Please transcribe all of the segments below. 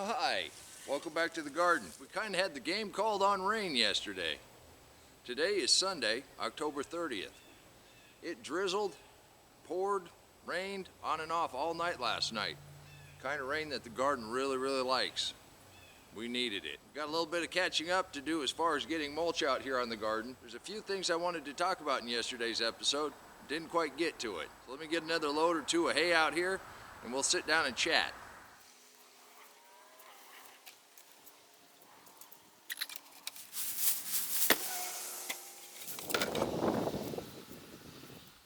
Hi, welcome back to the garden. We kind of had the game called on rain yesterday. Today is Sunday, October 30th. It drizzled, poured, rained on and off all night last night. Kind of rain that the garden really likes. We needed it. We've got a little bit of catching up to do as far as getting mulch out here on the garden. There's a few things I wanted to talk about in yesterday's episode. Didn't quite get to it. So let me get another load or two of hay out here and we'll sit down and chat.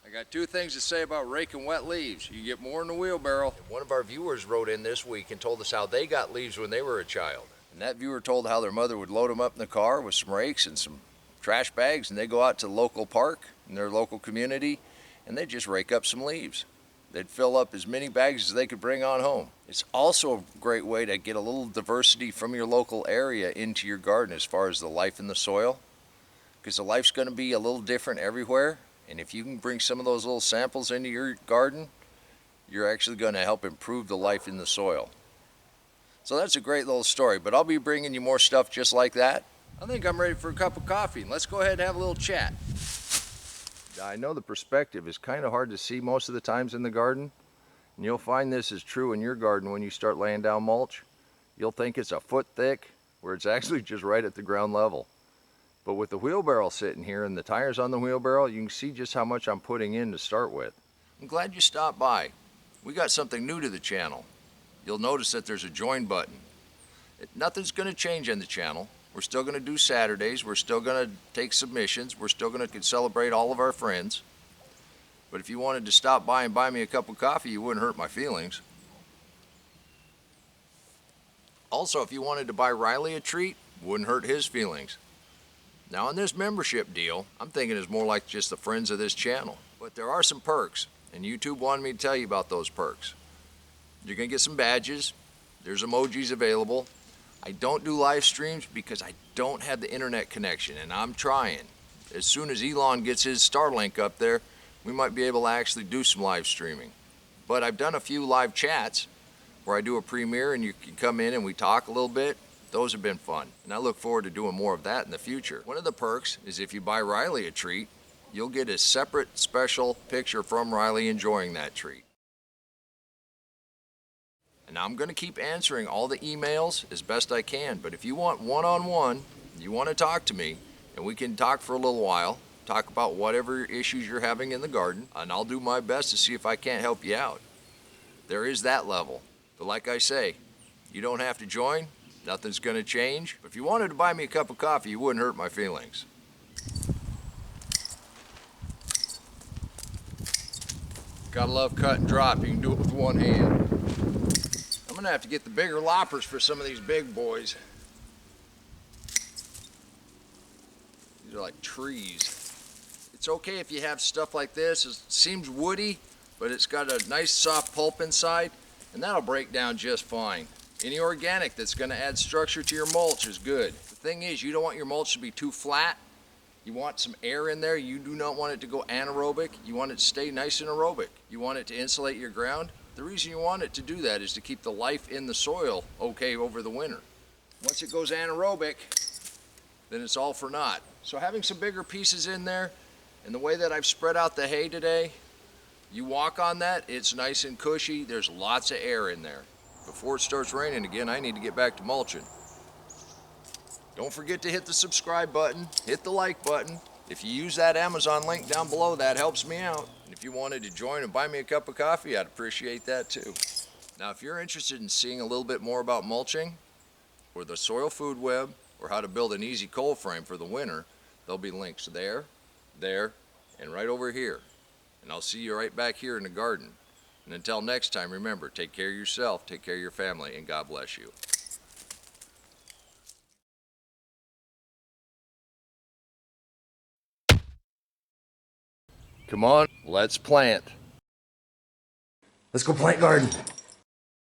I got two things to say about raking wet leaves. You get more in the wheelbarrow. One of our viewers wrote in this week and told us how they got leaves when they were a child. And that viewer told how their mother would load them up in the car with some rakes and some trash bags, and they go out to the local park in their local community and they'd just rake up some leaves. They'd fill up as many bags as they could bring on home. It's also a great way to get a little diversity from your local area into your garden as far as the life in the soil, because the life's going to be a little different everywhere. And if you can bring some of those little samples into your garden, you're actually going to help improve the life in the soil. So that's a great little story, but I'll be bringing you more stuff just like that. I think I'm ready for a cup of coffee. Let's go ahead and have a little chat. I know the perspective is kind of hard to see most of the times in the garden, and you'll find this is true in your garden when you start laying down mulch. You'll think it's a foot thick, where it's actually just right at the ground level. But with the wheelbarrow sitting here and the tires on the wheelbarrow, you can see just how much I'm putting in to start with. I'm glad you stopped by. We got something new to the channel. You'll notice that there's a join button. Nothing's going to change on the channel. We're still going to do Saturdays. We're still going to take submissions. We're still going to celebrate all of our friends. But if you wanted to stop by and buy me a cup of coffee, you wouldn't hurt my feelings. Also, if you wanted to buy Riley a treat, wouldn't hurt his feelings. Now on this membership deal, I'm thinking it's more like just the friends of this channel. But there are some perks, and YouTube wanted me to tell you about those perks. You're going to get some badges. There's emojis available. I don't do live streams because I don't have the internet connection, and I'm trying. As soon as Elon gets his Starlink up there, we might be able to actually do some live streaming. But I've done a few live chats where I do a premiere and you can come in and we talk a little bit. Those have been fun, and I look forward to doing more of that in the future. One of the perks is if you buy Riley a treat, you'll get a separate special picture from Riley enjoying that treat. And I'm going to keep answering all the emails as best I can, but if you want one-on-one, you want to talk to me, and we can talk for a little while, talk about whatever issues you're having in the garden, and I'll do my best to see if I can't help you out. There is that level. But like I say, you don't have to join. Nothing's going to change. But if you wanted to buy me a cup of coffee, you wouldn't hurt my feelings. Gotta love cut and drop. You can do it with one hand. I'm going to have to get the bigger loppers for some of these big boys. These are like trees. It's okay if you have stuff like this. It seems woody, but it's got a nice soft pulp inside, and that'll break down just fine. Any organic that's going to add structure to your mulch is good. The thing is, you don't want your mulch to be too flat. You want some air in there. You do not want it to go anaerobic. You want it to stay nice and aerobic. You want it to insulate your ground. The reason you want it to do that is to keep the life in the soil okay over the winter. Once it goes anaerobic, then it's all for naught. So having some bigger pieces in there, and the way that I've spread out the hay today, you walk on that, it's nice and cushy. There's lots of air in there. Before it starts raining again, I need to get back to mulching. Don't forget to hit the subscribe button, hit the like button. If you use that Amazon link down below, that helps me out. And if you wanted to join and buy me a cup of coffee, I'd appreciate that too. Now, if you're interested in seeing a little bit more about mulching, or the soil food web, or how to build an easy cold frame for the winter, there'll be links there, and right over here. And I'll see you right back here in the garden. And until next time, remember, take care of yourself, take care of your family, and God bless you. Come on, let's plant. Let's go plant garden.